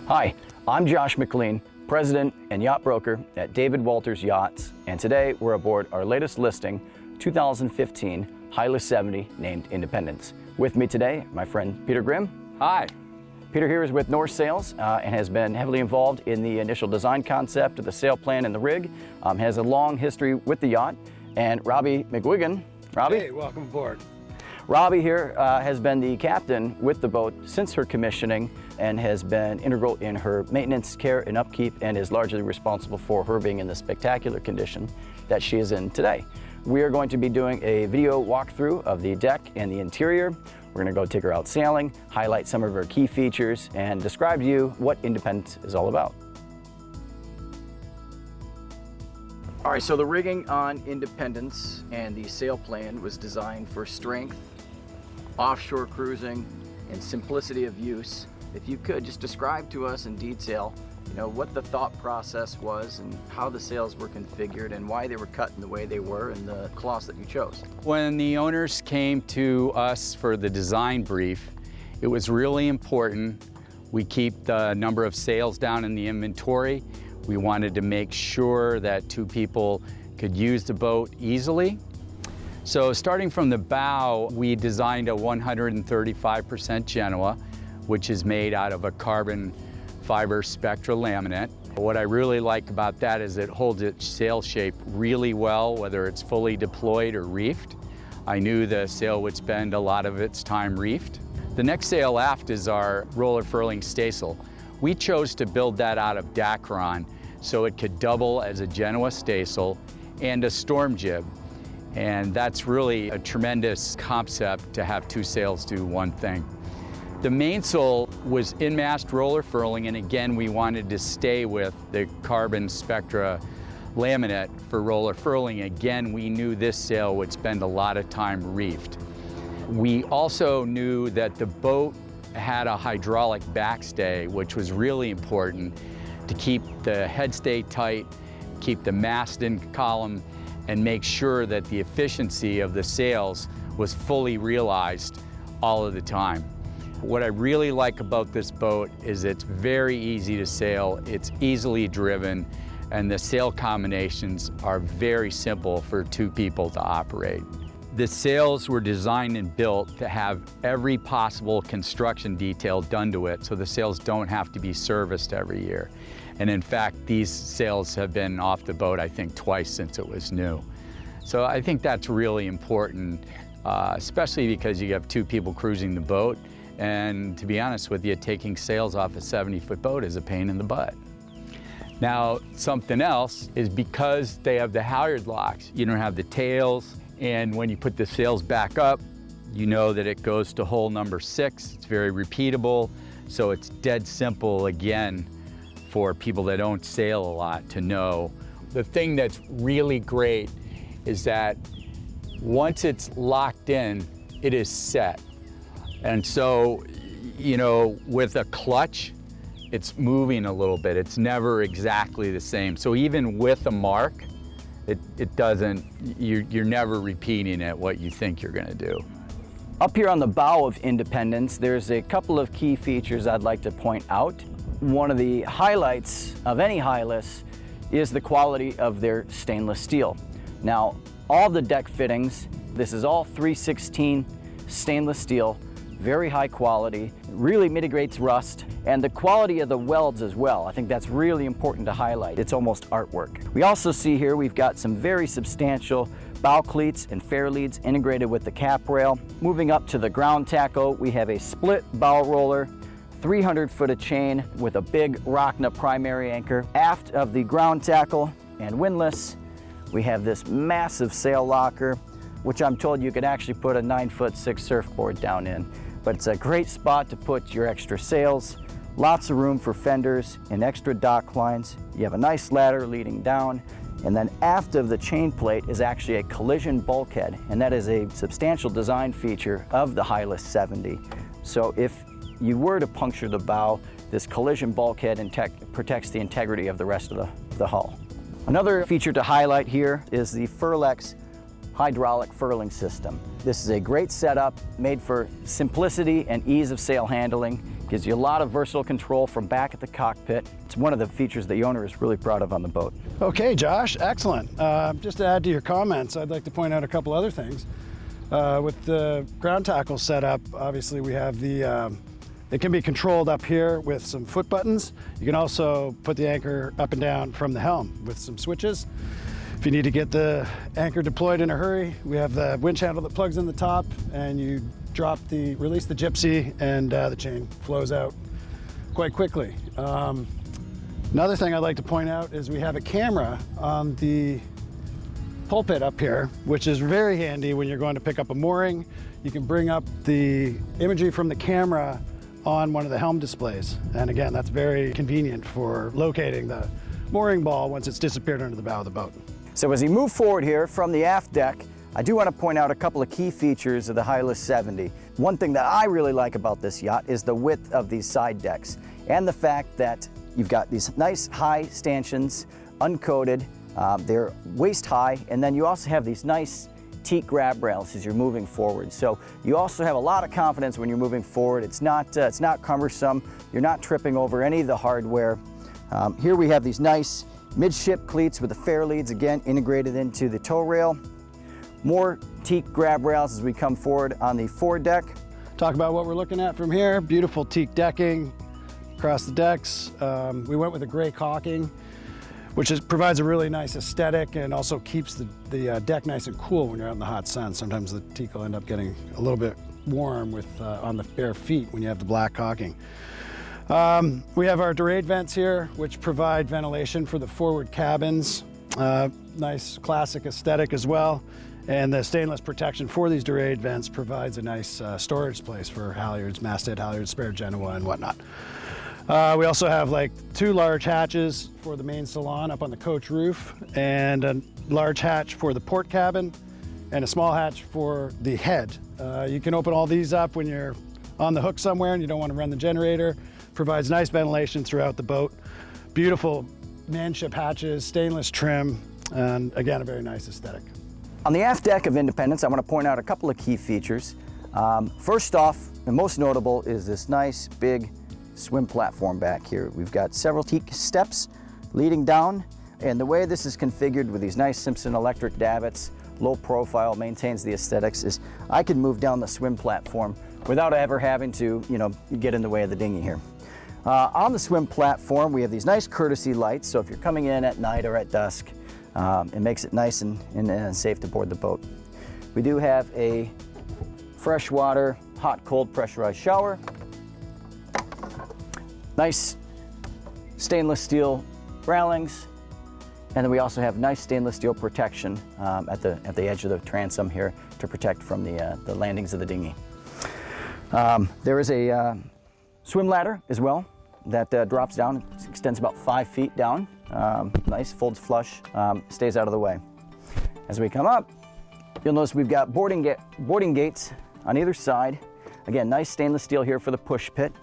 Hi, I'm Josh McLean, President and Yacht Broker at David Walters Yachts, and today we're aboard our latest listing, 2015 Hylas 70 named Independence. With me today, my friend Peter Grimm. Hi. Peter here is with North Sails and has been heavily involved in the initial design concept of the sail plan and the rig, has a long history with the yacht. And Robbie McGuigan. Robbie? Hey, welcome aboard. Robbie here has been the captain with the boat since her commissioning and has been integral in her maintenance, care, and upkeep, and is largely responsible for her being in the spectacular condition that she is in today. We are going to be doing a video walkthrough of the deck and the interior. We're going to go take her out sailing, highlight some of her key features, and describe to you what Independence is all about. All right, so the rigging on Independence and the sail plan was designed for strength, offshore cruising, and simplicity of use. If you could just describe to us in detail, what the thought process was and how the sails were configured and why they were cut in the way they were and the cloths that you chose. When the owners came to us for the design brief, it was really important we keep the number of sails down in the inventory. We wanted to make sure that two people could use the boat easily. So starting from the bow, we designed a 135% Genoa, which is made out of a carbon fiber Spectra laminate. What I really like about that is it holds its sail shape really well, whether it's fully deployed or reefed. I knew the sail would spend a lot of its time reefed. The next sail aft is our roller furling staysail. We chose to build that out of Dacron so it could double as a Genoa staysail and a storm jib. And that's really a tremendous concept to have two sails do one thing. The mainsail was in-mast roller furling, and again, we wanted to stay with the carbon Spectra laminate for roller furling. Again, we knew this sail would spend a lot of time reefed. We also knew that the boat had a hydraulic backstay, which was really important to keep the headstay tight, keep the mast in column, and make sure that the efficiency of the sails was fully realized all of the time. What I really like about this boat is it's very easy to sail, it's easily driven, and the sail combinations are very simple for two people to operate. The sails were designed and built to have every possible construction detail done to it, so the sails don't have to be serviced every year. And in fact, these sails have been off the boat, I think, twice since it was new. So I think that's really important, especially because you have two people cruising the boat. And to be honest with you, taking sails off a 70-foot boat is a pain in the butt. Now, something else is because they have the halyard locks, you don't have the tails, and when you put the sails back up, you know that it goes to hole number 6. It's very repeatable, so it's dead simple, again, for people that don't sail a lot to know. The thing that's really great is that once it's locked in, it is set. And so, with a clutch, it's moving a little bit. It's never exactly the same. So even with a mark, it doesn't, you're never repeating it what you think you're gonna do. Up here on the bow of Independence, there's a couple of key features I'd like to point out. One of the highlights of any Hylas is the quality of their stainless steel. Now, all the deck fittings, this is all 316 stainless steel, very high quality, really mitigates rust, and the quality of the welds as well. I think that's really important to highlight. It's almost artwork. We also see here we've got some very substantial bow cleats and fair leads integrated with the cap rail. Moving up to the ground tackle, we have a split bow roller, 300 foot of chain with a big Rockna primary anchor. Aft of the ground tackle and windlass, we have this massive sail locker, which I'm told you could actually put a 9'6" surfboard down in. But it's a great spot to put your extra sails, lots of room for fenders and extra dock lines. You have a nice ladder leading down, and then aft of the chain plate is actually a collision bulkhead, and that is a substantial design feature of the Hylas 70. So if you were to puncture the bow, this collision bulkhead protects the integrity of the rest of the hull. Another feature to highlight here is the Furlex hydraulic furling system. This is a great setup made for simplicity and ease of sail handling. Gives you a lot of versatile control from back at the cockpit. It's one of the features the owner is really proud of on the boat. Okay, Josh, excellent. Just to add to your comments, I'd like to point out a couple other things. With the ground tackle setup, obviously we have it can be controlled up here with some foot buttons. You can also put the anchor up and down from the helm with some switches. If you need to get the anchor deployed in a hurry, we have the winch handle that plugs in the top, and you release the gypsy, and the chain flows out quite quickly. Another thing I'd like to point out is we have a camera on the pulpit up here, which is very handy when you're going to pick up a mooring. You can bring up the imagery from the camera on one of the helm displays. And again, that's very convenient for locating the mooring ball once it's disappeared under the bow of the boat. So as we move forward here from the aft deck, I do want to point out a couple of key features of the Hylas 70. One thing that I really like about this yacht is the width of these side decks and the fact that you've got these nice high stanchions, uncoated, they're waist high, and then you also have these nice teak grab rails as you're moving forward. So you also have a lot of confidence when you're moving forward. It's not cumbersome. You're not tripping over any of the hardware. Here we have these nice midship cleats with the fair leads, again, integrated into the tow rail. More teak grab rails as we come forward on the foredeck. Talk about what we're looking at from here. Beautiful teak decking across the decks. We went with a gray caulking, which provides a really nice aesthetic and also keeps the deck nice and cool when you're out in the hot sun. Sometimes the teak will end up getting a little bit warm on the bare feet when you have the black caulking. We have our Dorade vents here, which provide ventilation for the forward cabins. Nice classic aesthetic as well. And the stainless protection for these Dorade vents provides a nice storage place for halyards, masthead halyards, spare Genoa, and whatnot. We also have like 2 large hatches for the main salon up on the coach roof, and a large hatch for the port cabin, and a small hatch for the head. You can open all these up when you're on the hook somewhere and you don't want to run the generator. Provides nice ventilation throughout the boat. Beautiful manship hatches, stainless trim, and again, a very nice aesthetic. On the aft deck of Independence, I want to point out a couple of key features. First off, the most notable is this nice big swim platform back here. We've got several teak steps leading down, and the way this is configured with these nice Simpson electric davits, low profile, maintains the aesthetics, is I can move down the swim platform without ever having to, get in the way of the dinghy here. On the swim platform, we have these nice courtesy lights, so if you're coming in at night or at dusk, it makes it nice and safe to board the boat. We do have a freshwater, hot-cold pressurized shower. Nice stainless steel railings, and then we also have nice stainless steel protection at the edge of the transom here to protect from the landings of the dinghy. There is a swim ladder as well that drops down, it extends about 5 feet down. Nice, folds flush, stays out of the way. As we come up, you'll notice we've got boarding gates on either side. Again, nice stainless steel here for the push pit.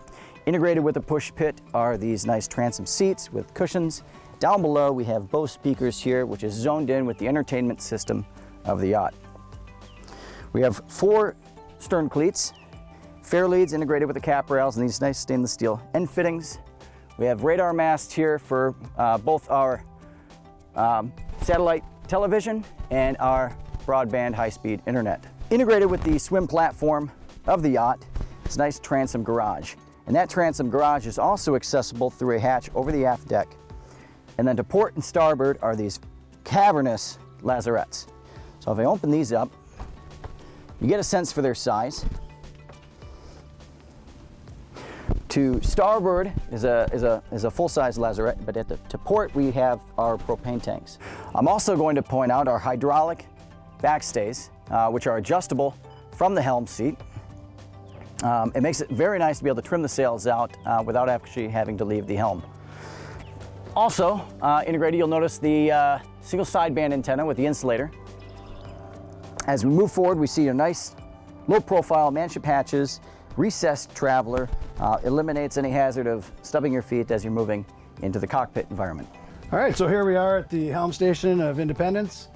Integrated with the push pit are these nice transom seats with cushions. Down below we have Bose speakers here, which is zoned in with the entertainment system of the yacht. We have 4 stern cleats, fair leads integrated with the cap rails, and these nice stainless steel end fittings. We have radar masts here for both our satellite television and our broadband high-speed internet. Integrated with the swim platform of the yacht is a nice transom garage. And that transom garage is also accessible through a hatch over the aft deck. And then to port and starboard are these cavernous lazarettes. So if I open these up, you get a sense for their size. To starboard is a full-size lazarette, but to port we have our propane tanks. I'm also going to point out our hydraulic backstays, which are adjustable from the helm seat. It makes it very nice to be able to trim the sails out without actually having to leave the helm. Also integrated, you'll notice the single sideband antenna with the insulator. As we move forward, we see a nice low-profile manship hatches, recessed traveler, eliminates any hazard of stubbing your feet as you're moving into the cockpit environment. All right, so here we are at the helm station of Independence.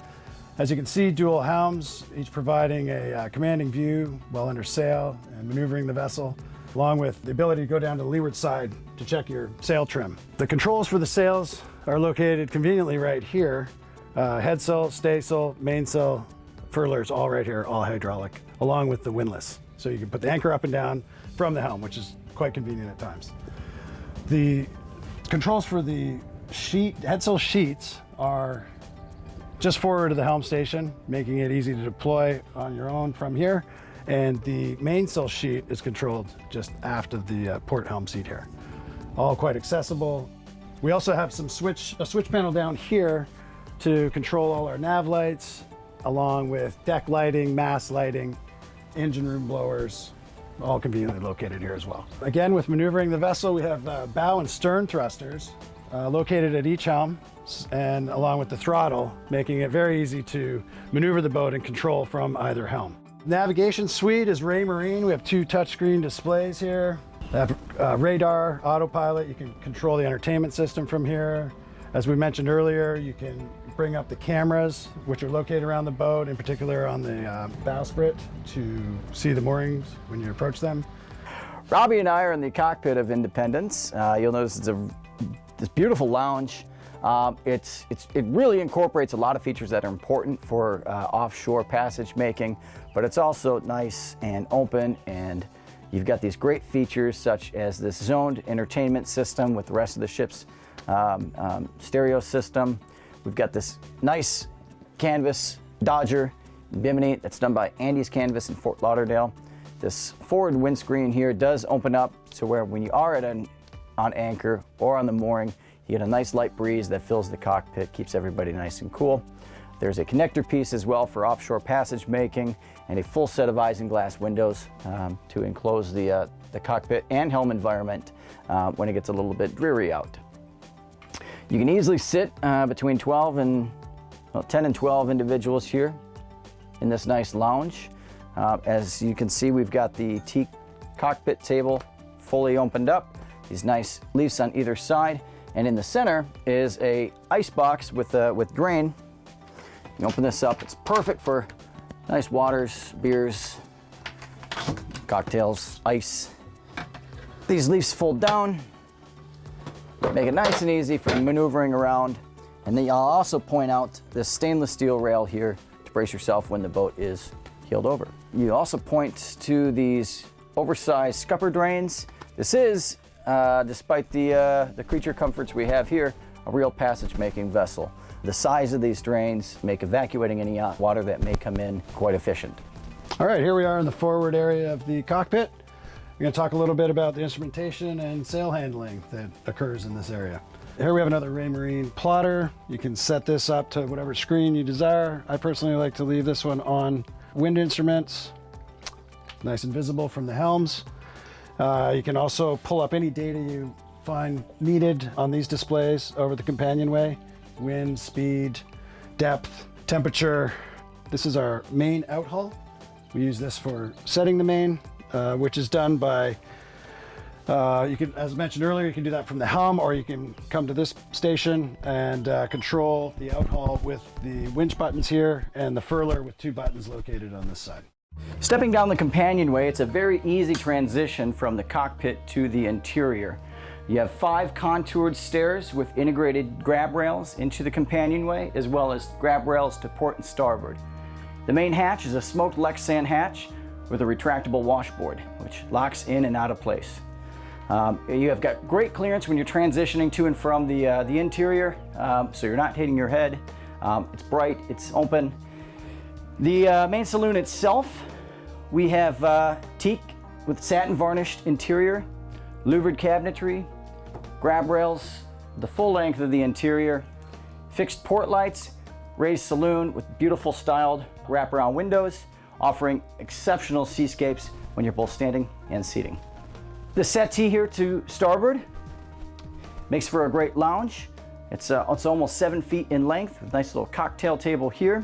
As you can see, dual helms, each providing a commanding view while under sail and maneuvering the vessel. along with the ability to go down to the leeward side to check your sail trim. The controls for the sails are located conveniently right here. Headsail, staysail, mainsail, furlers, all right here, all hydraulic, along with the windlass. So you can put the anchor up and down from the helm, which is quite convenient at times. The controls for the headsail sheets are just forward of the helm station, making it easy to deploy on your own from here. And the mainsail sheet is controlled just aft of the port helm seat here. All quite accessible. We also have a switch panel down here to control all our nav lights, along with deck lighting, mast lighting, engine room blowers, all conveniently located here as well. Again, with maneuvering the vessel, we have bow and stern thrusters located at each helm, and along with the throttle, making it very easy to maneuver the boat and control from either helm. Navigation suite is Raymarine. We have 2 touchscreen displays here. They have radar, autopilot. You can control the entertainment system from here. As we mentioned earlier, you can bring up the cameras, which are located around the boat, in particular on the bowsprit, to see the moorings when you approach them. Robbie and I are in the cockpit of Independence. You'll notice it's this beautiful lounge. It really incorporates a lot of features that are important for offshore passage making, but it's also nice and open, and you've got these great features such as this zoned entertainment system with the rest of the ship's stereo system. We've got this nice canvas Dodger Bimini that's done by Andy's Canvas in Fort Lauderdale. This forward windscreen here does open up to where when you are on anchor or on the mooring, you get a nice light breeze that fills the cockpit, keeps everybody nice and cool. There's a connector piece as well for offshore passage making, and a full set of isinglass windows to enclose the cockpit and helm environment when it gets a little bit dreary out. You can easily sit between 10 and 12 individuals here in this nice lounge. As you can see, we've got the teak cockpit table fully opened up, these nice leaves on either side, and in the center is a ice box with drain. You open this up, it's perfect for nice waters, beers, cocktails, ice. These leaves fold down, make it nice and easy for maneuvering around. And then I'll also point out this stainless steel rail here to brace yourself when the boat is heeled over. You also point to these oversized scupper drains. This is, despite the creature comforts we have here, a real passage-making vessel. The size of these drains make evacuating any water that may come in quite efficient. All right, here we are in the forward area of the cockpit. We're going to talk a little bit about the instrumentation and sail handling that occurs in this area. Here we have another Raymarine plotter. You can set this up to whatever screen you desire. I personally like to leave this one on wind instruments, nice and visible from the helms. You can also pull up any data you find needed on these displays over the companionway. Wind, speed, depth, temperature. This is our main outhaul. We use this for setting the main, which is done by, you can, as mentioned earlier, you can do that from the helm, or you can come to this station and control the outhaul with the winch buttons here and the furler with 2 buttons located on this side. Stepping down the companionway, it's a very easy transition from the cockpit to the interior. You have 5 contoured stairs with integrated grab rails into the companionway, as well as grab rails to port and starboard. The main hatch is a smoked Lexan hatch with a retractable washboard, which locks in and out of place. You have got great clearance when you're transitioning to and from the interior, so you're not hitting your head. It's bright, it's open. The main saloon itself, we have teak with satin varnished interior, louvered cabinetry, grab rails, the full length of the interior, fixed port lights, raised saloon with beautiful styled wraparound windows, offering exceptional seascapes when you're both standing and seating. The settee here to starboard makes for a great lounge. It's almost 7 feet in length, with a nice little cocktail table here.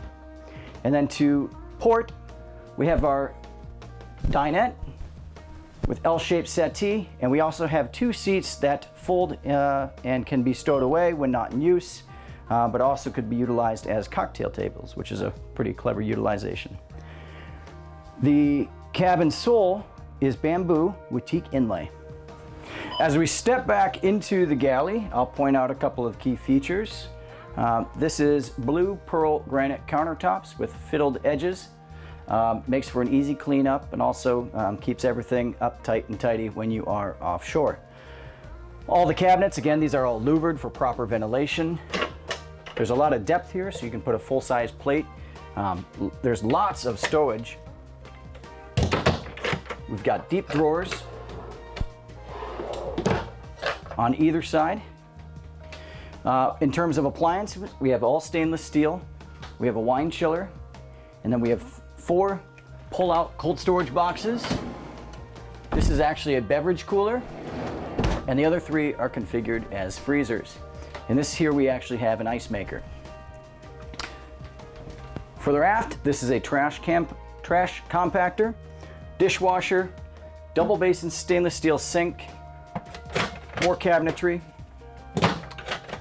And then to port, we have our dinette with L-shaped settee, and we also have 2 seats that fold and can be stowed away when not in use, but also could be utilized as cocktail tables, which is a pretty clever utilization. The cabin sole is bamboo with teak inlay. As we step back into the galley, I'll point out a couple of key features. This is blue pearl granite countertops with fiddled edges. Makes for an easy cleanup and also keeps everything uptight and tidy when you are offshore. All the cabinets, again, these are all louvered for proper ventilation. There's a lot of depth here, so you can put a full-size plate. There's lots of stowage. We've got deep drawers on either side. In terms of appliances, we have all stainless steel. We have a wine chiller, and then we have 4 pull-out cold storage boxes. This is actually a beverage cooler, and the other 3 are configured as freezers. In this here, we actually have an ice maker. Further aft, this is a trash compactor, dishwasher, double basin stainless steel sink, more cabinetry,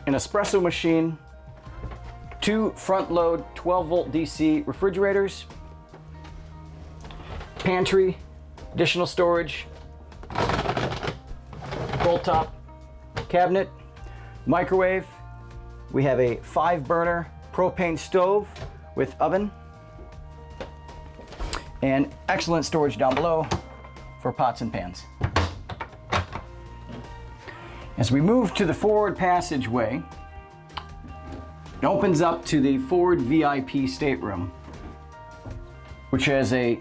an espresso machine, 2 front load 12 volt DC refrigerators, pantry, additional storage, bolt top cabinet, microwave. We have a 5-burner propane stove with oven, and excellent storage down below for pots and pans. As we move to the forward passageway, it opens up to the forward VIP stateroom, which has a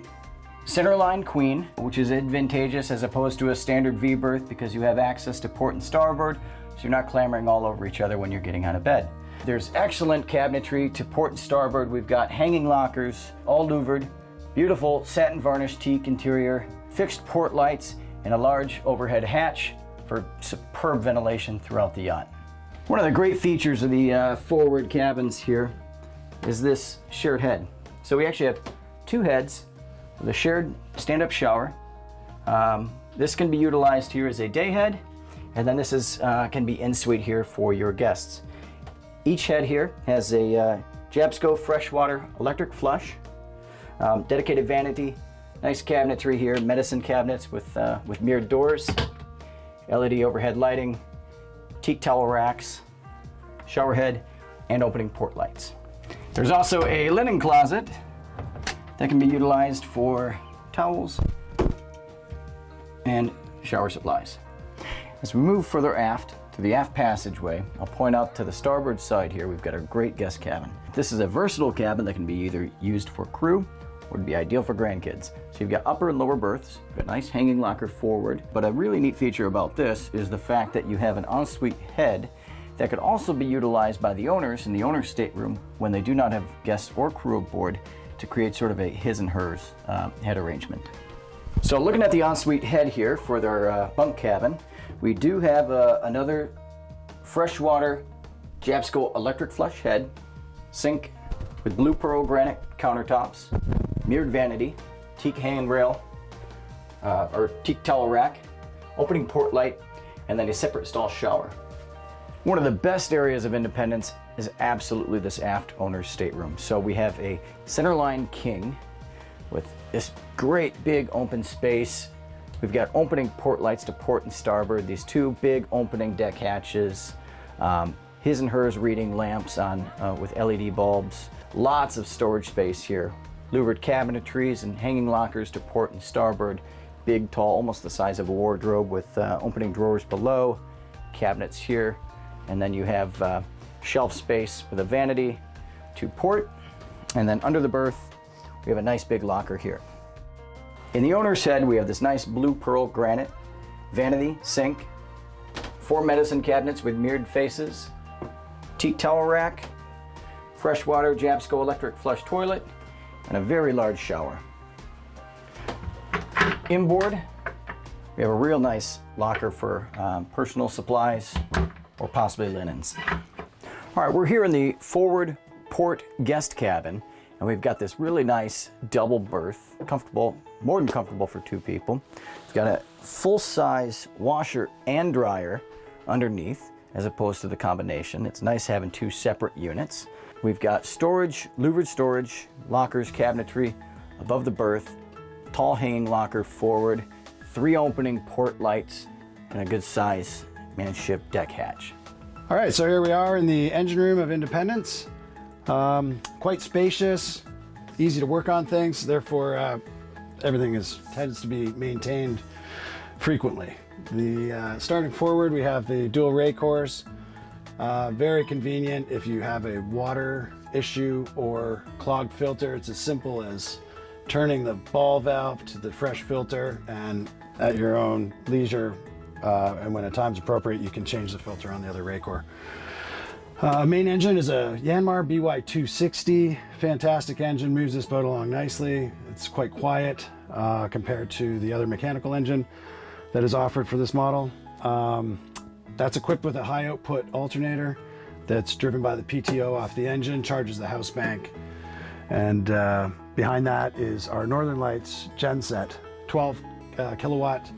centerline queen, which is advantageous as opposed to a standard V berth because you have access to port and starboard, so you're not clambering all over each other when you're getting out of bed. There's excellent cabinetry to port and starboard. We've got hanging lockers, all louvered, beautiful satin varnish teak interior, fixed port lights, and a large overhead hatch for superb ventilation throughout the yacht. One of the great features of the forward cabins here is this shared head. So we actually have 2 heads with a shared stand-up shower. This can be utilized here as a day head, and then this is can be in suite here for your guests. Each head here has a Jabsco freshwater electric flush, dedicated vanity, nice cabinetry here, medicine cabinets with mirrored doors, LED overhead lighting, teak towel racks, shower head, and opening port lights. There's also a linen closet that can be utilized for towels and shower supplies. As we move further aft to the aft passageway, I'll point out to the starboard side here, we've got a great guest cabin. This is a versatile cabin that can be either used for crew or would be ideal for grandkids. So you've got upper and lower berths, you've got a nice hanging locker forward, but a really neat feature about this is the fact that you have an ensuite head that could also be utilized by the owners in the owner's stateroom when they do not have guests or crew aboard to create sort of a his and hers head arrangement. So looking at the ensuite head here for their bunk cabin, we do have another freshwater Jabsco electric flush head, sink with blue pearl granite countertops, mirrored vanity, teak hanging rail, or teak towel rack, opening port light, and then a separate stall shower. One of the best areas of Independence is absolutely this aft owner's stateroom. So we have a centerline king with this great big open space. We've got opening port lights to port and starboard, these 2 big opening deck hatches, his and hers reading lamps on with LED bulbs, lots of storage space here, louvered cabinetries and hanging lockers to port and starboard, big, tall, almost the size of a wardrobe with opening drawers below, cabinets here, and then you have shelf space with a vanity to port, and then under the berth we have a nice big locker here. In the owner's head we have this nice blue pearl granite vanity, sink, 4 medicine cabinets with mirrored faces, teak towel rack, freshwater Jabsco electric flush toilet, and a very large shower. Inboard, we have a real nice locker for personal supplies or possibly linens. All right, we're here in the forward port guest cabin, and we've got this really nice double berth, comfortable, more than comfortable for 2 people. It's got a full-size washer and dryer underneath, as opposed to the combination. It's nice having 2 separate units. We've got storage, louvered storage, lockers, cabinetry above the berth, tall hanging locker forward, 3 opening port lights, and a good size manship deck hatch. All right, so here we are in the engine room of Independence. Quite spacious, easy to work on things, therefore everything tends to be maintained frequently. Starting forward, we have the dual rake horse. Very convenient if you have a water issue or clogged filter. It's as simple as turning the ball valve to the fresh filter, and at your own leisure, and when at times appropriate, you can change the filter on the other rake horse. Main engine is a Yanmar BY260. Fantastic engine, moves this boat along nicely. It's quite quiet compared to the other mechanical engine that is offered for this model. That's equipped with a high output alternator that's driven by the PTO off the engine, charges the house bank. And behind that is our Northern Lights genset, 12 kilowatt,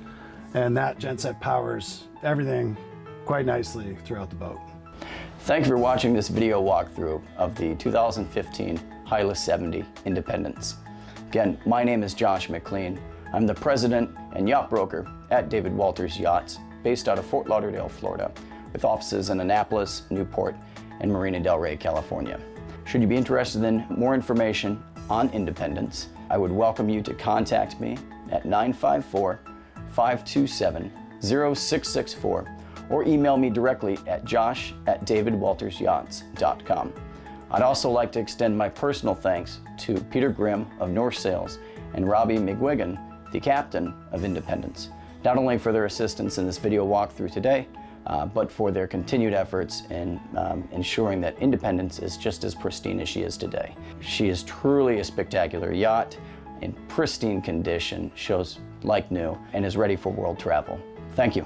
and that genset powers everything quite nicely throughout the boat. Thank you for watching this video walkthrough of the 2015 Hylas 70 Independence. Again, my name is Josh McLean. I'm the president and yacht broker at David Walters Yachts, based out of Fort Lauderdale, Florida, with offices in Annapolis, Newport, and Marina del Rey, California. Should you be interested in more information on Independence, I would welcome you to contact me at 954-527-0664 or email me directly at josh@davidwaltersyachts.com. I'd also like to extend my personal thanks to Peter Grimm of North Sails and Robbie McGuigan, the captain of Independence, not only for their assistance in this video walkthrough today, but for their continued efforts in ensuring that Independence is just as pristine as she is today. She is truly a spectacular yacht in pristine condition, shows like new, and is ready for world travel. Thank you.